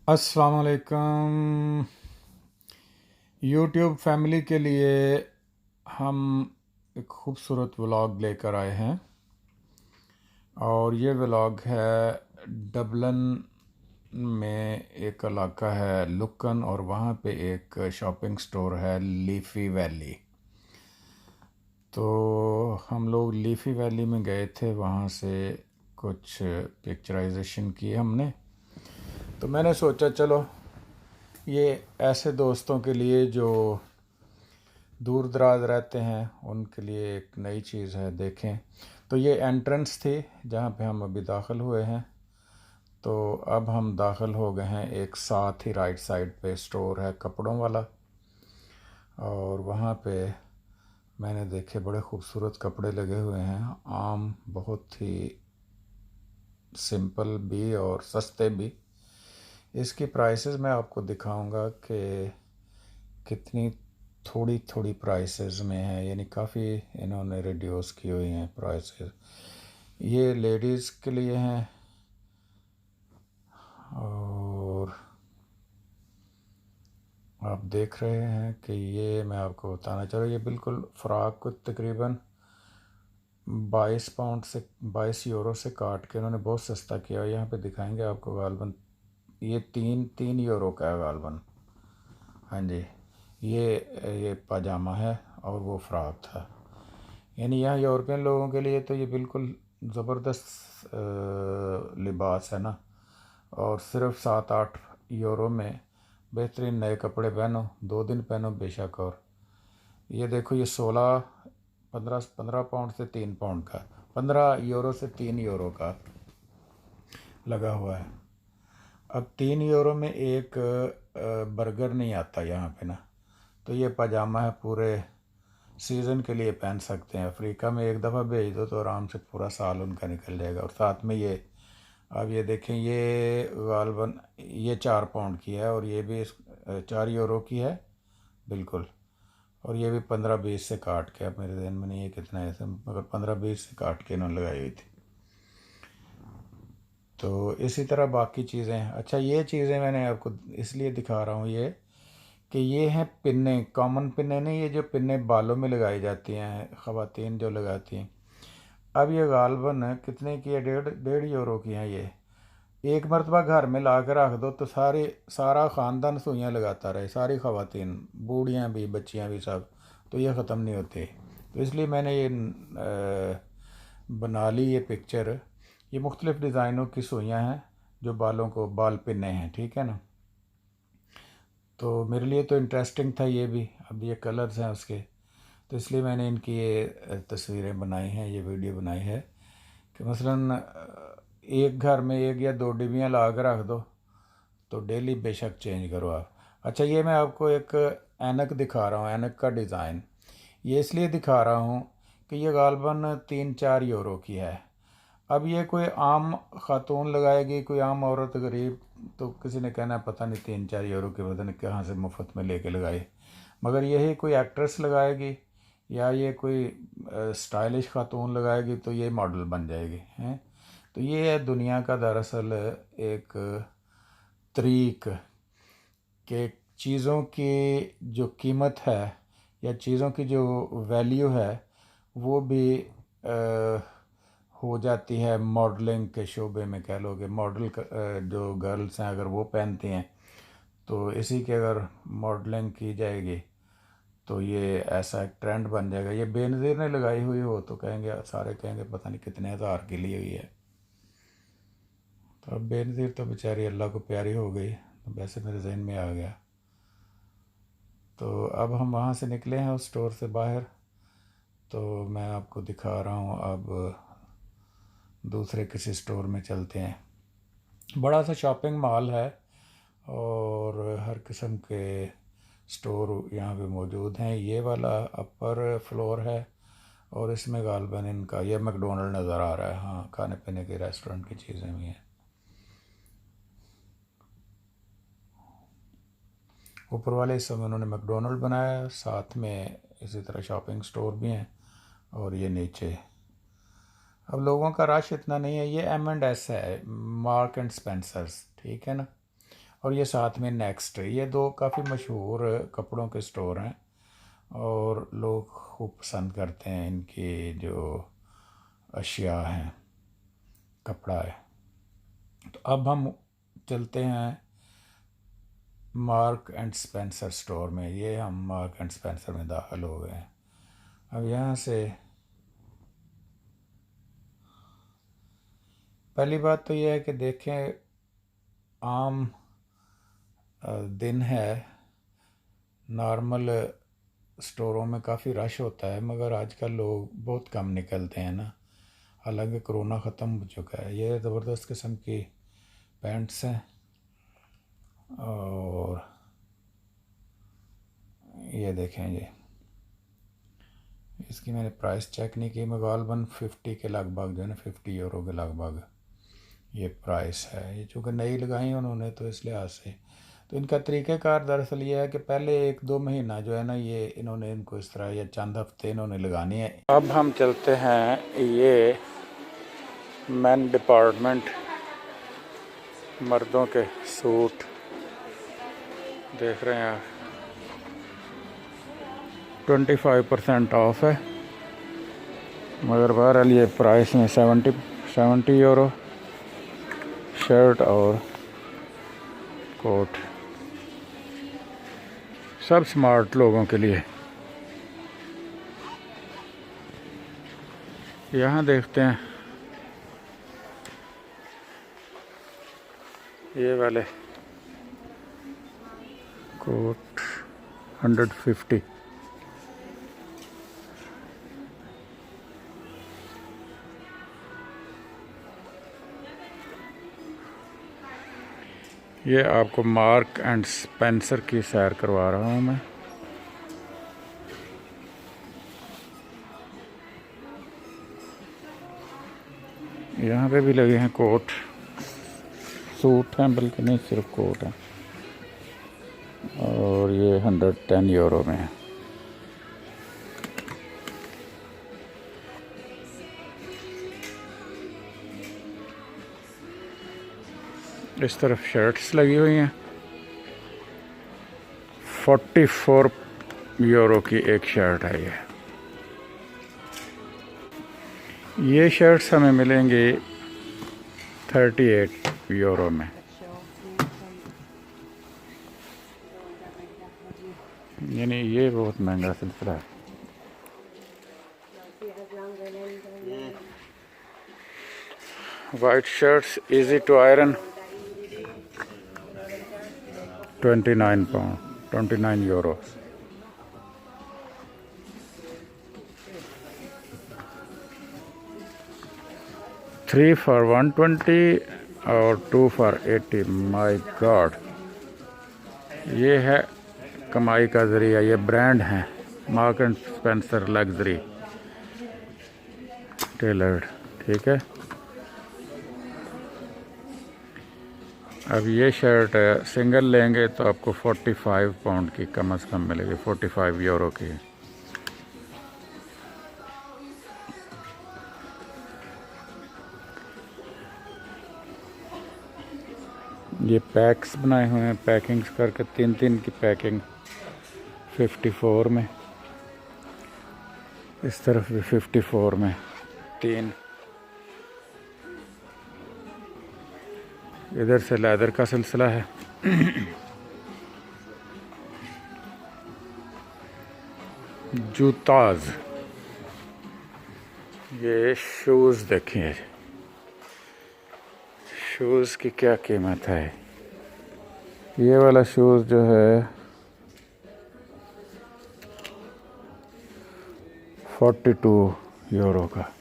अस्सलाम वालेकुम। YouTube family के लिए हम एक खूबसूरत व्लॉग लेकर आए हैं और ये व्लॉग है डबलिन में एक इलाका है लुकन और वहाँ पे एक शॉपिंग स्टोर है लीफ़ी वैली। तो हम लोग लीफ़ी वैली में गए थे, वहाँ से कुछ पिक्चराइजेशन की हमने। तो मैंने सोचा चलो ये ऐसे दोस्तों के लिए जो दूर दराज रहते हैं उनके लिए एक नई चीज़ है, देखें। तो ये एंट्रेंस थी जहाँ पे हम अभी दाखिल हुए हैं। तो अब हम दाखिल हो गए हैं, एक साथ ही राइट साइड पे स्टोर है कपड़ों वाला और वहाँ पे मैंने देखे बड़े खूबसूरत कपड़े लगे हुए हैं, आम, बहुत ही सिंपल भी और सस्ते भी। इसकी प्राइसेस मैं आपको दिखाऊंगा कि कितनी थोड़ी थोड़ी प्राइसेस में है, यानी काफ़ी इन्होंने रिड्यूस की हुई हैं प्राइसेस। ये लेडीज़ के लिए हैं और आप देख रहे हैं कि ये मैं आपको बताना चाह रहा हूँ, ये बिल्कुल फ़्रॉक को तकरीबन 22 पाउंड से 22 यूरो से काट के उन्होंने बहुत सस्ता किया। यहाँ पे दिखाएंगे आपको गालबन, ये 3 3 यूरो का है गालबन। हाँ जी, ये पाजामा है और वो फ़्रॉक था। यानी यहाँ यूरोपियन लोगों के लिए तो ये बिल्कुल ज़बरदस्त लिबास है ना। और सिर्फ 7 8 यूरो में बेहतरीन नए कपड़े पहनो, 2 दिन पहनो बेशक। और ये देखो, ये 16 15 15 पाउंड से 3 पाउंड का, 15 यूरो से 3 यूरो का लगा हुआ है। अब 3 यूरो में एक बर्गर नहीं आता यहाँ पे ना। तो ये पजामा है, पूरे सीज़न के लिए पहन सकते हैं। अफ्रीका में एक दफ़ा भेज दो तो आराम से पूरा साल उनका निकल जाएगा। और साथ में ये, अब ये देखें, ये गालबन ये 4 पाउंड की है और ये भी 4 यूरो की है बिल्कुल। और ये भी 15 20 से काट के, अब मेरे जहन में नहीं है कितना है ऐसे, मगर 15 20 से काट के इन्होंने लगाई हुई थी। तो इसी तरह बाकी चीज़ें। अच्छा, ये चीज़ें मैंने आपको इसलिए दिखा रहा हूँ ये कि ये हैं पिन्ने, कॉमन पिन्ने नहीं, ये जो पिन्ने बालों में लगाई जाती हैं ख़वातीन जो लगाती हैं। अब ये गालबन कितने की है? 1.5 1.5 यूरो की हैं ये। एक मरतबा घर में ला कर रख दो तो सारा ख़ानदान सुइयाँ लगाता रहे, सारी ख़वातीन, बूढ़ियाँ भी बच्चियाँ भी सब। तो ये ख़त्म नहीं होते। तो इसलिए मैंने ये बना ली ये पिक्चर। ये मुख्तलिफ़ डिज़ाइनों की सुइयाँ हैं जो बालों को बाल पिन्ने हैं, ठीक है ना। तो मेरे लिए तो इंटरेस्टिंग था ये भी। अब ये कलर्स हैं उसके, तो इसलिए मैंने इनकी ये तस्वीरें बनाई हैं, ये वीडियो बनाई है कि मसलन एक घर में 1 या 2 डिबियाँ ला कर रख दो तो डेली बेशक चेंज करो आप। अच्छा, ये मैं आपको एक ऐनक दिखा रहा हूँ, ऐनक का डिज़ाइन। ये इसलिए दिखा रहा हूँ कि ये गालबन 3 4 यूरो की है। अब ये कोई आम खातून लगाएगी, कोई आम औरत गरीब, तो किसी ने कहना है पता नहीं 3 4 यूरो के बदन कहाँ से मुफ्त में लेके लगाए। मगर यही कोई एक्ट्रेस लगाएगी या ये कोई स्टाइलिश खातून लगाएगी तो ये मॉडल बन जाएगी हैं। तो ये है दुनिया का दरअसल एक तरीक कि चीज़ों की जो कीमत है या चीज़ों की जो वैल्यू है वो भी हो जाती है मॉडलिंग के शोबे में। कह लो कि मॉडल जो गर्ल्स हैं अगर वो पहनती हैं तो इसी की अगर मॉडलिंग की जाएगी तो ये ऐसा एक ट्रेंड बन जाएगा। ये बेनज़ीर ने लगाई हुई हो तो कहेंगे, सारे कहेंगे पता नहीं कितने हज़ार की ली हुई है। तो अब बेनज़ीर तो बेचारी अल्लाह को प्यारी हो गई, तो वैसे मेरे जहन में आ गया। तो अब हम वहाँ से निकले हैं उस स्टोर से बाहर। तो मैं आपको दिखा रहा हूँ, अब दूसरे किसी स्टोर में चलते हैं। बड़ा सा शॉपिंग मॉल है और हर किस्म के स्टोर यहाँ पे मौजूद हैं। ये वाला अपर फ्लोर है और इसमें गालबन इनका ये मैकडोनल्ड नज़र आ रहा है। हाँ, खाने पीने के रेस्टोरेंट की चीज़ें भी हैं। ऊपर वाले हिस्से में उन्होंने मैकडोनल्ड बनाया है, साथ में इसी तरह शॉपिंग स्टोर भी हैं। और ये नीचे अब लोगों का रश इतना नहीं है। ये M&S है, मार्क एंड स्पेंसर्स, ठीक है ना। और ये साथ में नेक्स्ट। ये दो काफ़ी मशहूर कपड़ों के स्टोर हैं और लोग खूब पसंद करते हैं इनकी जो अशिया हैं, कपड़ा है। तो अब हम चलते हैं मार्क एंड स्पेंसर स्टोर में। ये हम मार्क एंड स्पेंसर में दाखिल हो गए हैं। अब यहाँ से पहली बात तो यह है कि देखें, आम दिन है, नॉर्मल स्टोरों में काफ़ी रश होता है, मगर आजकल लोग बहुत कम निकलते हैं ना, हालांकि कोरोना ख़त्म हो चुका है। ये ज़बरदस्त किस्म की पैंट्स हैं और ये देखें, ये इसकी मैंने प्राइस चेक नहीं की, गालबन 50 के लगभग जो है ना, 50 यूरो के लगभग ये प्राइस है। ये चूँकि नई लगाई उन्होंने तो इस लिहाज से। तो इनका तरीक़ाकार दरअसल ये है कि पहले 1-2 महीना जो है ना, ये इन्होंने इनको इस तरह या चंद हफ्ते इन्होंने लगानी है। अब हम चलते हैं ये मेन डिपार्टमेंट, मर्दों के सूट देख रहे हैं आप, 25% ऑफ है, मगर बहरहाल ये प्राइस में 70 यूरो शर्ट और कोट, सब स्मार्ट लोगों के लिए। यहाँ देखते हैं ये वाले कोट 150। ये आपको मार्क एंड स्पेंसर की सैर करवा रहा हूँ मैं। यहाँ पे भी लगे हैं कोट, सूट हैं बल्कि नहीं, सिर्फ कोट हैं, और ये 110 यूरो में है। इस तरफ शर्ट्स लगी हुई हैं, 44 यूरो की एक शर्ट है ये शर्ट्स हमें मिलेंगी 38 यूरो में। यानी ये बहुत महंगा सिलसिला है। White shirts easy to iron 29 pound, 29 euro. Three for 120 और 2 फॉर 80। माय गॉड, ये है कमाई का ज़रिया। ये ब्रांड है mark and Spencer luxury tailored, ठीक है। अब ये शर्ट सिंगल लेंगे तो आपको 45 पाउंड की कम से कम मिलेगी, 45 यूरो की। ये पैक्स बनाए हुए हैं, पैकिंग्स करके 3-3 की पैकिंग 54 में, इस तरफ भी 54 में 3। इधर से लेदर का सिलसिला है। जूताज, ये शूज़ देखिए, शूज़ की क्या कीमत है। ये वाला शूज़ जो है 42 यूरो का।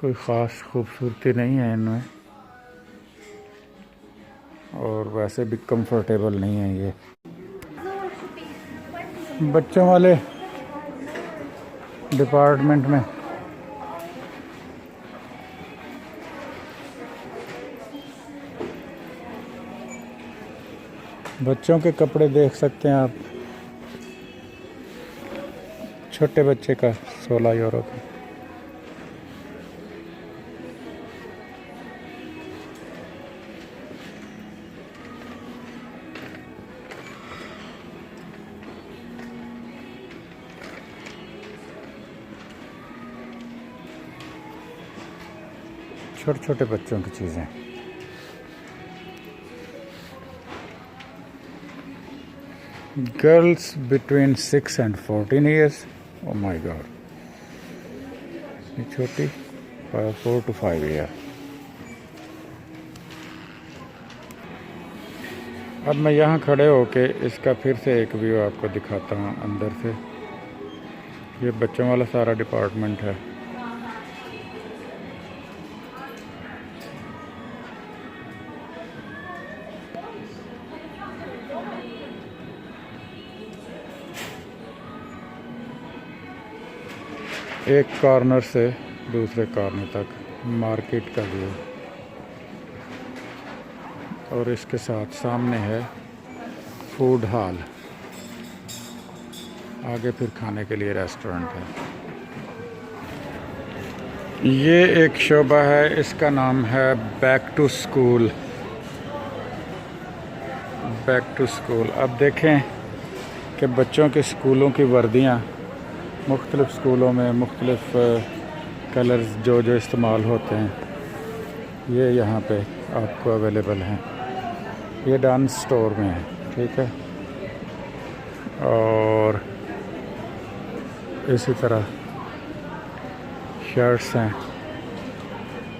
कोई ख़ास खूबसूरती नहीं है इनमें, और वैसे भी कंफर्टेबल नहीं है ये। बच्चों वाले डिपार्टमेंट में बच्चों के कपड़े देख सकते हैं आप, छोटे बच्चे का 16 यूरो का। छोटे छोटे बच्चों की चीज़ें। Girls between 6 and 14 years. Oh my God, इतनी छोटी, 4 to 5 ईयर। अब मैं यहाँ खड़े होके इसका फिर से एक व्यू आपको दिखाता हूँ अंदर से। ये बच्चों वाला सारा डिपार्टमेंट है। एक कॉर्नर से दूसरे कॉर्नर तक मार्केट का व्यू, और इसके साथ सामने है फूड हॉल, आगे फिर खाने के लिए रेस्टोरेंट है। ये एक शोबा है, इसका नाम है back to school. Back to school. अब देखें कि बच्चों के स्कूलों की वर्दियाँ मुख्तलिफ़ स्कूलों में मुख्तलिफ़ कलर्स जो जो इस्तेमाल होते हैं, ये यहाँ पे आपको अवेलेबल हैं। ये डांस स्टोर में है, ठीक है। और इसी तरह शर्ट्स हैं,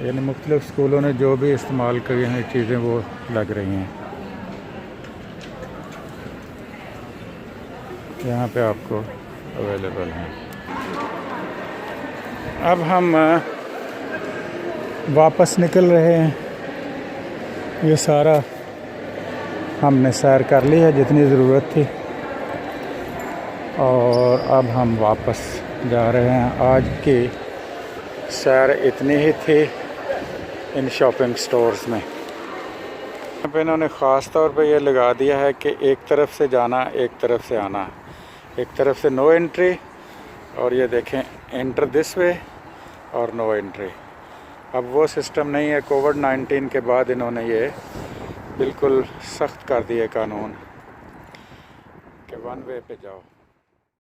यानी मुख्तलिफ़ स्कूलों ने जो भी इस्तेमाल करी हैं चीज़ें वो लग रही हैं यहाँ पे आपको अवेलेबल हैं। अब हम वापस निकल रहे हैं। ये सारा हमने सैर कर ली है जितनी ज़रूरत थी, और अब हम वापस जा रहे हैं। आज की सैर इतनी ही थी इन शॉपिंग स्टोर्स में। यहाँ पे इन्होंने ख़ास तौर पे ये लगा दिया है कि एक तरफ से जाना, एक तरफ से आना। एक तरफ से नो एंट्री, और ये देखें एंटर दिस वे और नो एंट्री। अब वो सिस्टम नहीं है। कोविड-19 के बाद इन्होंने ये बिल्कुल सख्त कर दिए कानून कि वन वे पे जाओ।